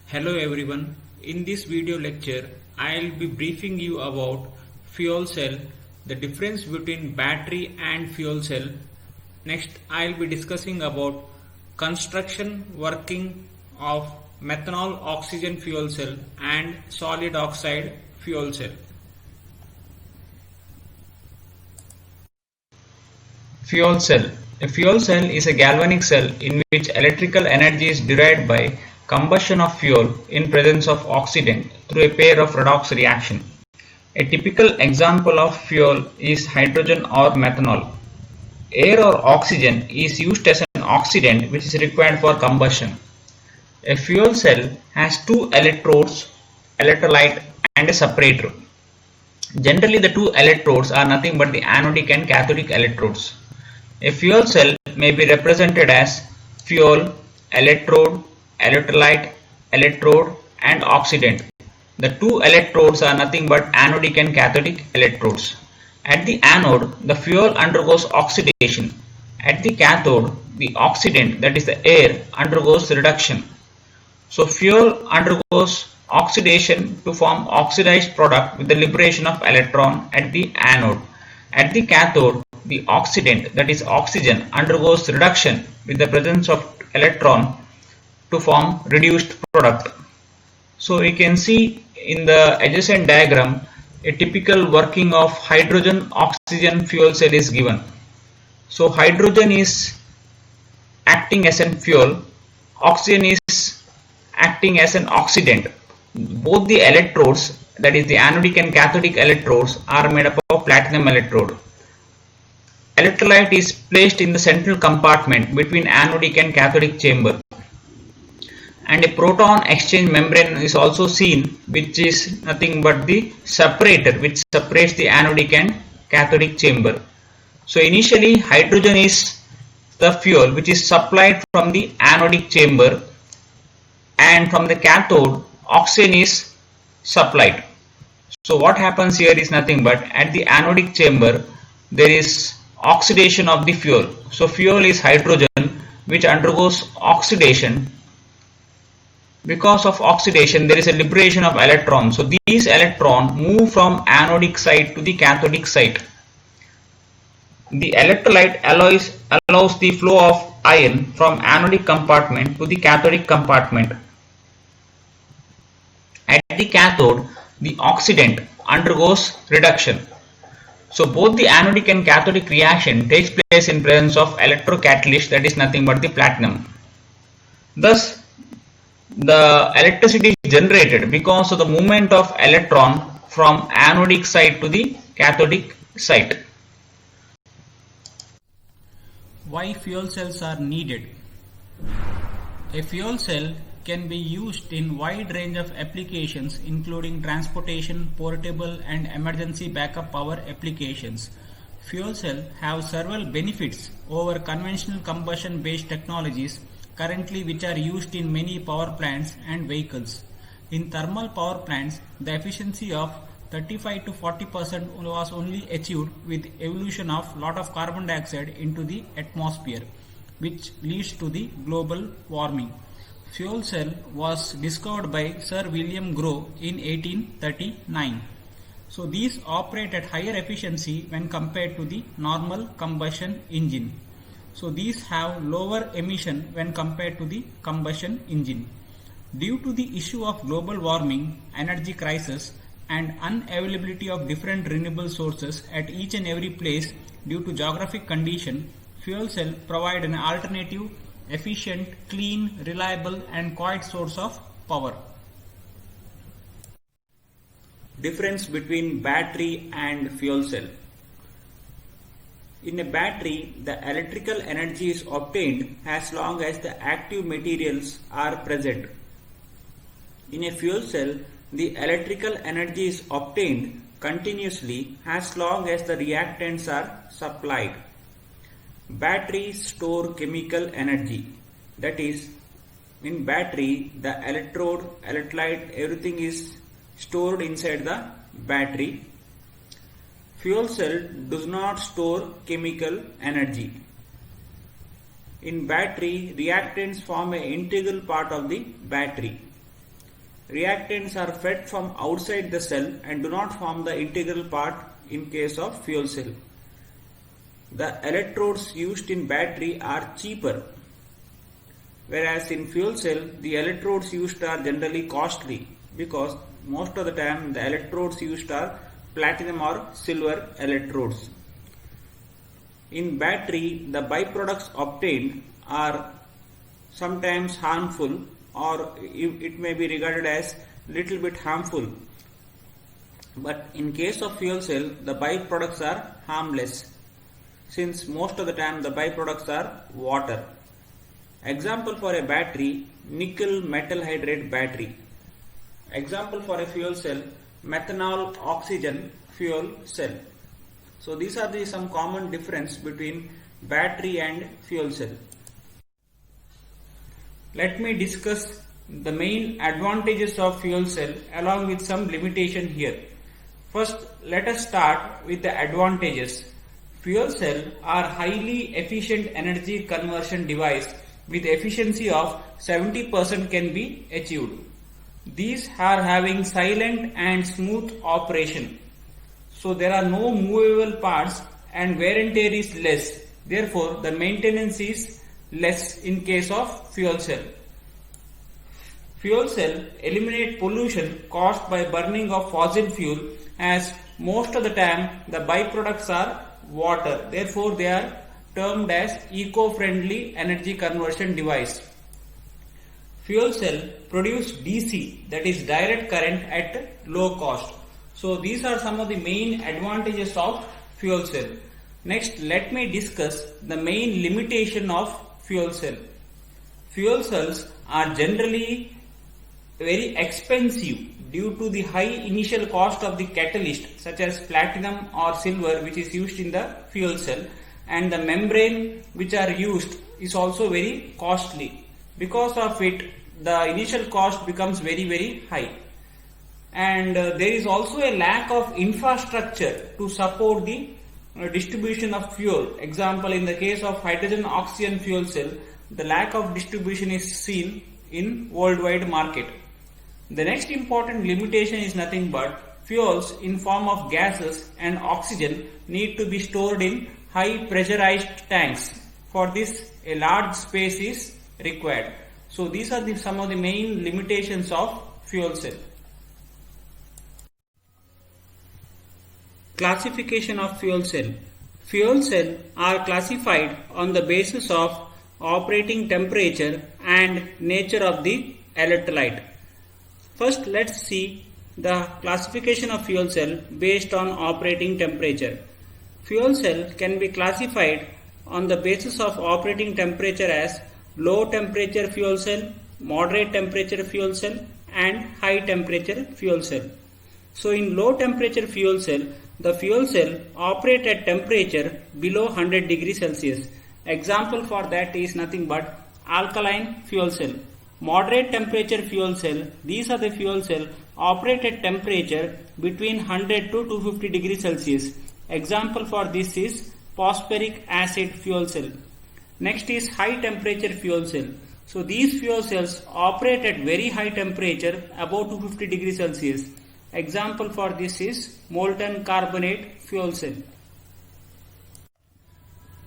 Hello everyone, in this video lecture I will be briefing you about fuel cell, the difference between battery and fuel cell. Next I will be discussing about construction, working of methanol oxygen fuel cell and solid oxide fuel cell. Fuel cell. A fuel cell is a galvanic cell in which electrical energy is derived by combustion of fuel in presence of oxidant through a pair of redox reaction. A typical example of fuel is hydrogen or methanol. Air or oxygen is used as an oxidant which is required for combustion. A fuel cell has two electrodes, electrolyte and a separator. Generally the two electrodes are nothing but the anodic and cathodic electrodes. A fuel cell may be represented as fuel, electrode, electrolyte, electrode and oxidant. The two electrodes are nothing but anodic and cathodic electrodes. At the anode, the fuel undergoes oxidation. At the cathode, the oxidant, that is the air, undergoes reduction. So fuel undergoes oxidation to form oxidized product with the liberation of electron at the anode. At the cathode, the oxidant, that is oxygen, undergoes reduction with the presence of electron to form reduced product. So we can see in the adjacent diagram a typical working of hydrogen oxygen fuel cell is given. So hydrogen is acting as a fuel, oxygen is acting as an oxidant. Both the electrodes, that is the anodic and cathodic electrodes, are made up of platinum electrode. Electrolyte is placed in the central compartment between anodic and cathodic chamber. And a proton exchange membrane is also seen, which is nothing but the separator which separates the anodic and cathodic chamber. So initially hydrogen is the fuel which is supplied from the anodic chamber, and from the cathode oxygen is supplied. So what happens here is nothing but at the anodic chamber there is oxidation of the fuel. So fuel is hydrogen which undergoes oxidation. Because of oxidation there is a liberation of electrons. So these electrons move from anodic side to the cathodic side. The electrolyte allows the flow of ion from anodic compartment to the cathodic compartment. At the cathode, the oxidant undergoes reduction. So both the anodic and cathodic reaction takes place in presence of electrocatalyst, that is nothing but the platinum. Thus the electricity is generated because of the movement of electron from anodic side to the cathodic side. Why fuel cells are needed? A fuel cell can be used in wide range of applications including transportation, portable and emergency backup power applications. Fuel cells have several benefits over conventional combustion based technologies currently which are used in many power plants and vehicles. In thermal power plants, the efficiency of 35 to 40% was only achieved with evolution of lot of carbon dioxide into the atmosphere, which leads to the global warming. Fuel cell was discovered by Sir William Grove in 1839. So these operate at higher efficiency when compared to the normal combustion engine. So these have lower emission when compared to the combustion engine. Due to the issue of global warming, energy crisis and unavailability of different renewable sources at each and every place due to geographic condition, fuel cell provide an alternative, efficient, clean, reliable and quiet source of power. Difference between battery and fuel cell. In a battery, the electrical energy is obtained as long as the active materials are present. In a fuel cell, the electrical energy is obtained continuously as long as the reactants are supplied. Batteries store chemical energy. That is, in battery, the electrode, electrolyte, everything is stored inside the battery. Fuel cell does not store chemical energy. In battery, reactants form an integral part of the battery. Reactants are fed from outside the cell and do not form the integral part in case of fuel cell. The electrodes used in battery are cheaper, whereas in fuel cell the electrodes used are generally costly, because most of the time the electrodes used are platinum or silver electrodes. In battery, the byproducts obtained are sometimes harmful, or it may be regarded as little bit harmful. But in case of fuel cell, the byproducts are harmless, since most of the time the byproducts are water. Example for a battery, nickel metal hydride battery. Example for a fuel cell, methanol oxygen fuel cell. So these are some common difference between battery and fuel cell. Let me discuss the main advantages of fuel cell along with some limitation here. First, let us start with the advantages. Fuel cell are highly efficient energy conversion device with efficiency of 70% can be achieved. These are having silent and smooth operation. So there are no movable parts and wear and tear is less. Therefore, the maintenance is less in case of fuel cell. Fuel cell eliminate pollution caused by burning of fossil fuel, as most of the time the byproducts are water. Therefore, they are termed as eco-friendly energy conversion device. Fuel cell produce DC, that is direct current, at low cost. So these are some of the main advantages of fuel cell. Next, let me discuss the main limitation of fuel cell. Fuel cells are generally very expensive due to the high initial cost of the catalyst such as platinum or silver, which is used in the fuel cell, and the membrane which are used is also very costly. Because of it, the initial cost becomes very high. And there is also a lack of infrastructure to support the distribution of fuel. Example, in the case of hydrogen oxygen fuel cell, the lack of distribution is seen in worldwide market. The next important limitation is nothing but fuels in form of gases and oxygen need to be stored in high pressurized tanks. For this, a large space is required. So these are some of the main limitations of fuel cell. Classification of fuel cell. Fuel cell are classified on the basis of operating temperature and nature of the electrolyte. First, let's see the classification of fuel cell based on operating temperature. Fuel cell can be classified on the basis of operating temperature as low temperature fuel cell, moderate temperature fuel cell, and high temperature fuel cell. So in low temperature fuel cell, the fuel cell operate at temperature below 100 degrees Celsius. Example for that is nothing but alkaline fuel cell. Moderate temperature fuel cell, these are the fuel cell operate at temperature between 100 to 250 degrees Celsius. Example for this is phosphoric acid fuel cell. Next is high temperature fuel cell. So these fuel cells operate at very high temperature above 250 degrees Celsius. Example for this is molten carbonate fuel cell.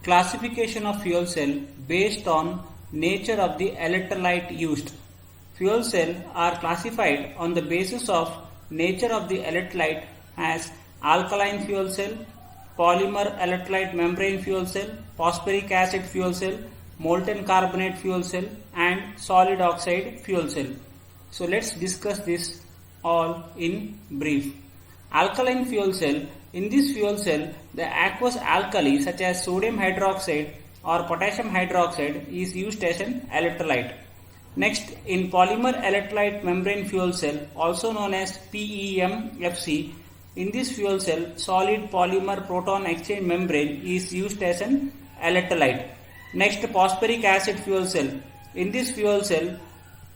Classification of fuel cell based on nature of the electrolyte used. Fuel cell are classified on the basis of nature of the electrolyte as alkaline fuel cell, polymer electrolyte membrane fuel cell, phosphoric acid fuel cell, molten carbonate fuel cell, and solid oxide fuel cell. So let's discuss this all in brief. Alkaline fuel cell. In this fuel cell, the aqueous alkali such as sodium hydroxide or potassium hydroxide is used as an electrolyte. Next, in polymer electrolyte membrane fuel cell, also known as PEMFC, in this fuel cell, solid polymer proton exchange membrane is used as an electrolyte. Next, phosphoric acid fuel cell. In this fuel cell,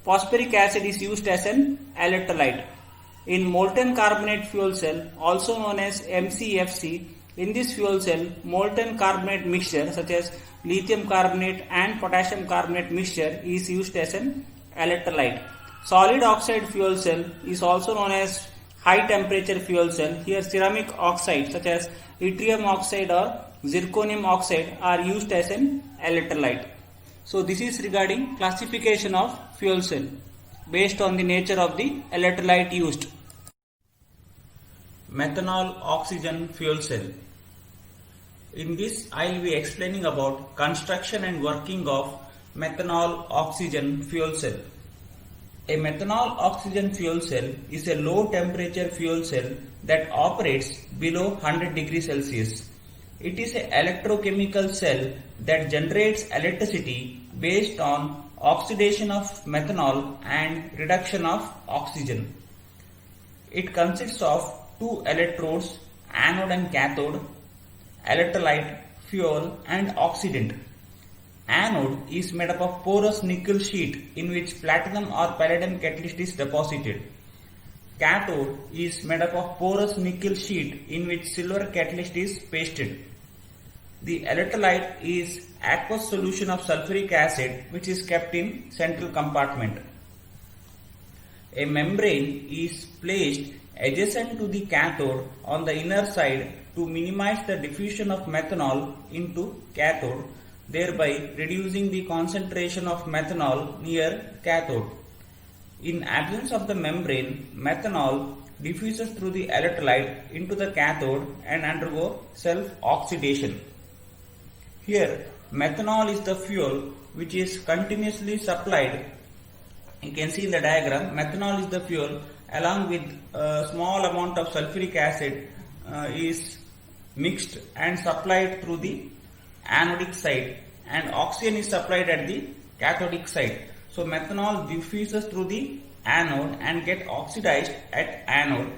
phosphoric acid is used as an electrolyte. In molten carbonate fuel cell, also known as MCFC, in this fuel cell, molten carbonate mixture such as lithium carbonate and potassium carbonate mixture is used as an electrolyte. Solid oxide fuel cell is also known as high temperature fuel cell. Here ceramic oxide such as yttrium oxide or zirconium oxide are used as an electrolyte. So this is regarding classification of fuel cell based on the nature of the electrolyte used. Methanol oxygen fuel cell. In this I will be explaining about construction and working of methanol oxygen fuel cell. A methanol oxygen fuel cell is a low temperature fuel cell that operates below 100 degrees Celsius. It is an electrochemical cell that generates electricity based on oxidation of methanol and reduction of oxygen. It consists of two electrodes, anode and cathode, electrolyte, fuel and oxidant. Anode is made up of porous nickel sheet in which platinum or palladium catalyst is deposited. Cathode is made up of porous nickel sheet in which silver catalyst is pasted. The electrolyte is aqueous solution of sulfuric acid which is kept in central compartment. A membrane is placed adjacent to the cathode on the inner side to minimize the diffusion of methanol into cathode, thereby reducing the concentration of methanol near cathode. In absence of the membrane, methanol diffuses through the electrolyte into the cathode and undergo self-oxidation. Here, methanol is the fuel which is continuously supplied. You can see in the diagram, methanol is the fuel along with a small amount of sulfuric acid is mixed and supplied through the anodic side, and oxygen is supplied at the cathodic side. So methanol diffuses through the anode and get oxidized at anode,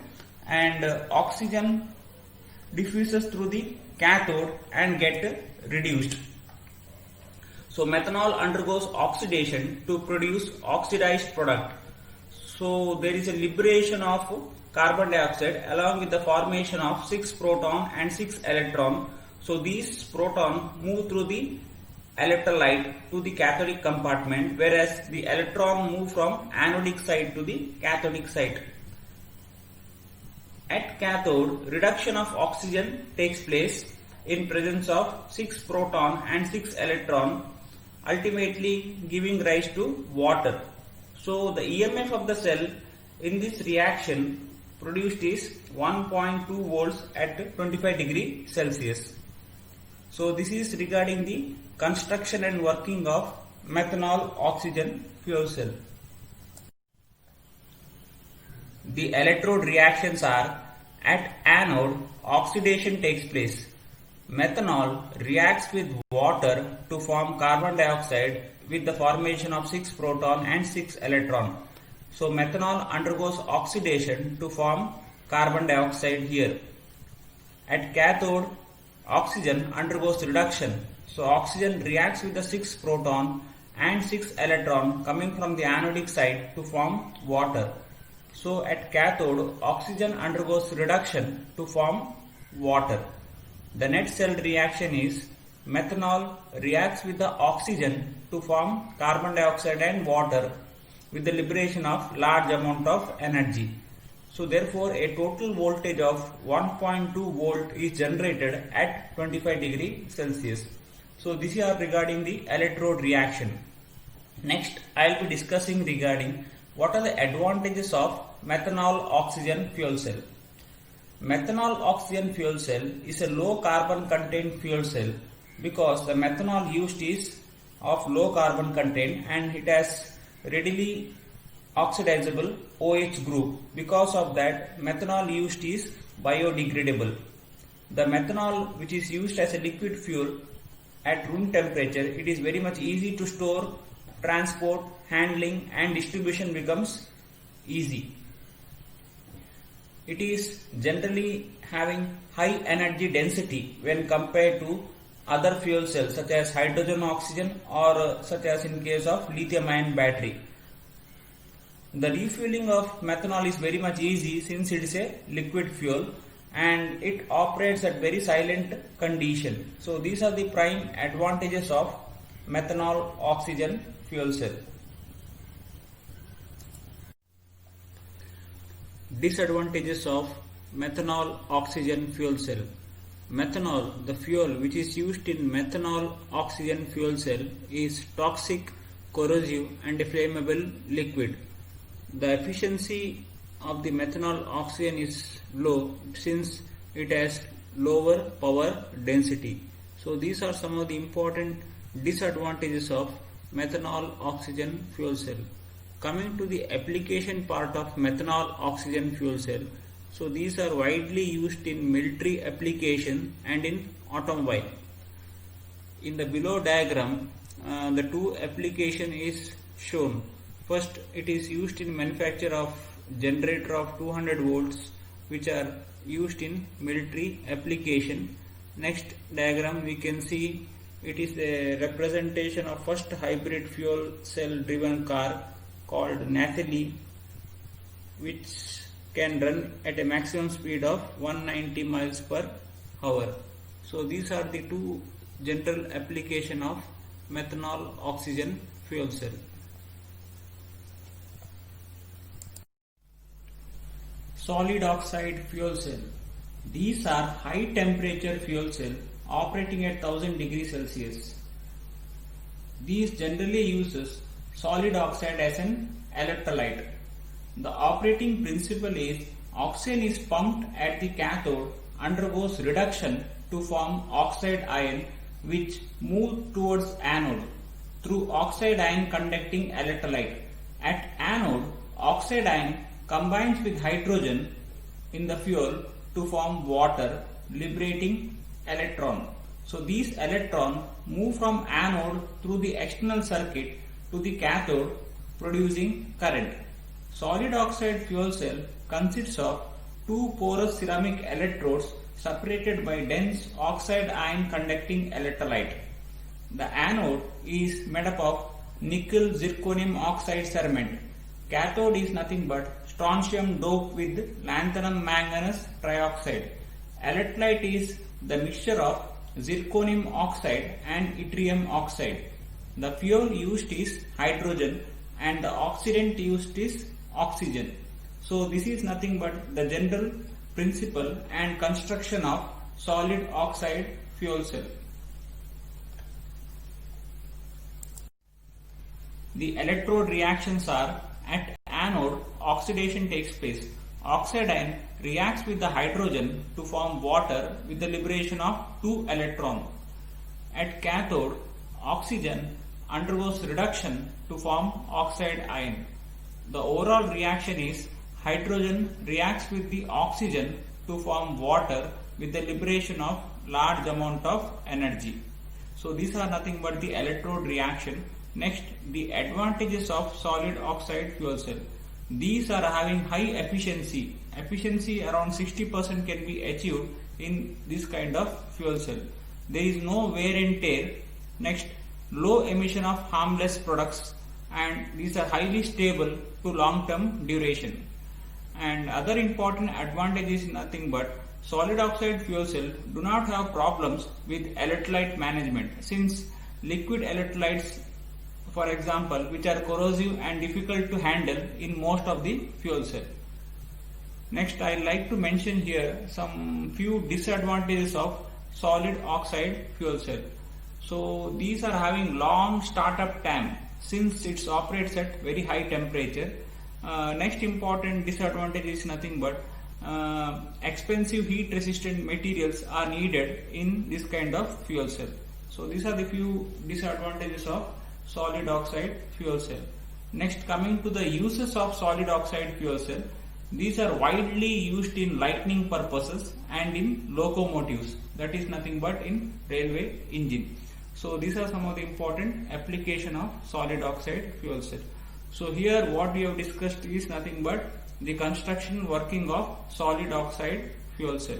and oxygen diffuses through the cathode and get reduced. So methanol undergoes oxidation to produce oxidized product. So there is a liberation of carbon dioxide along with the formation of 6 proton and 6 electron. So these proton move through the electrolyte to the cathodic compartment, whereas the electron move from anodic side to the cathodic side. At cathode, reduction of oxygen takes place in presence of 6 proton and 6 electron, ultimately giving rise to water. So the EMF of the cell in this reaction produced is 1.2 volts at 25 degree Celsius. So this is regarding the construction and working of methanol oxygen fuel cell. The electrode reactions are: at anode, oxidation takes place. Methanol reacts with water to form carbon dioxide with the formation of 6 proton and 6 electron. So methanol undergoes oxidation to form carbon dioxide here. At cathode, oxygen undergoes reduction. So oxygen reacts with the 6 proton and 6 electron coming from the anodic side to form water. So at cathode, oxygen undergoes reduction to form water. The net cell reaction is methanol reacts with the oxygen to form carbon dioxide and water with the liberation of large amount of energy. So therefore a total voltage of 1.2 volt is generated at 25 degree Celsius. So this is regarding the electrode reaction. Next I will be discussing regarding what are the advantages of methanol oxygen fuel cell. Methanol oxygen fuel cell is a low carbon content fuel cell because the methanol used is of low carbon content and it has readily oxidizable OH group. Because of that, methanol used is biodegradable. The methanol which is used as a liquid fuel at room temperature, it is very much easy to store, transport, handling and distribution becomes easy. It is generally having high energy density when compared to other fuel cells such as hydrogen oxygen or such as in case of lithium ion battery. The refueling of methanol is very much easy since it is a liquid fuel and it operates at very silent condition. So these are the prime advantages of methanol oxygen fuel cell. Disadvantages of methanol oxygen fuel cell. Methanol, the fuel which is used in methanol oxygen fuel cell, is toxic, corrosive and a flammable liquid. The efficiency of the methanol oxygen is low since it has lower power density. So these are some of the important disadvantages of methanol oxygen fuel cell. Coming to the application part of methanol oxygen fuel cell, so these are widely used in military application and in automobile. In the below diagram, the two application is shown. First, it is used in manufacture of generator of 200 volts which are used in military application. Next diagram we can see it is a representation of first hybrid fuel cell driven car called Nathalie, which can run at a maximum speed of 190 miles per hour. So these are the two general application of methanol oxygen fuel cell. Solid oxide fuel cell. These are high temperature fuel cell operating at 1000 degrees Celsius. These generally uses solid oxide as an electrolyte. The operating principle is oxygen is pumped at the cathode, undergoes reduction to form oxide ion which move towards anode through oxide ion conducting electrolyte. At anode, oxide ion combines with hydrogen in the fuel to form water, liberating electron. So these electrons move from anode through the external circuit to the cathode, producing current. Solid oxide fuel cell consists of two porous ceramic electrodes separated by dense oxide ion conducting electrolyte. The anode is made up of nickel zirconium oxide cerament. Cathode is nothing but strontium doped with lanthanum manganese trioxide. Electrolyte is the mixture of zirconium oxide and yttrium oxide. The fuel used is hydrogen and the oxidant used is oxygen. So this is nothing but the general principle and construction of solid oxide fuel cell. The electrode reactions are: at anode, oxidation takes place. Oxide ion reacts with the hydrogen to form water with the liberation of 2 electrons. At cathode, oxygen undergoes reduction to form oxide ion. The overall reaction is hydrogen reacts with the oxygen to form water with the liberation of large amount of energy. So these are nothing but the electrode reaction. Next, the advantages of solid oxide fuel cell. These are having high efficiency. Efficiency around 60% can be achieved in this kind of fuel cell. There is no wear and tear. Next, low emission of harmless products, and these are highly stable to long-term duration. And other important advantage is nothing but solid oxide fuel cell do not have problems with electrolyte management, since liquid electrolytes, for example, which are corrosive and difficult to handle in most of the fuel cell. Next, I like to mention here some few disadvantages of solid oxide fuel cell. So these are having long startup time since it operates at very high temperature. Next important disadvantage is nothing but expensive heat resistant materials are needed in this kind of fuel cell. So these are the few disadvantages of solid oxide fuel cell. Next, coming to the uses of solid oxide fuel cell. These are widely used in lighting purposes and in locomotives, that is nothing but in railway engine. So these are some of the important application of solid oxide fuel cell. So here what we have discussed is nothing but the construction working of solid oxide fuel cell.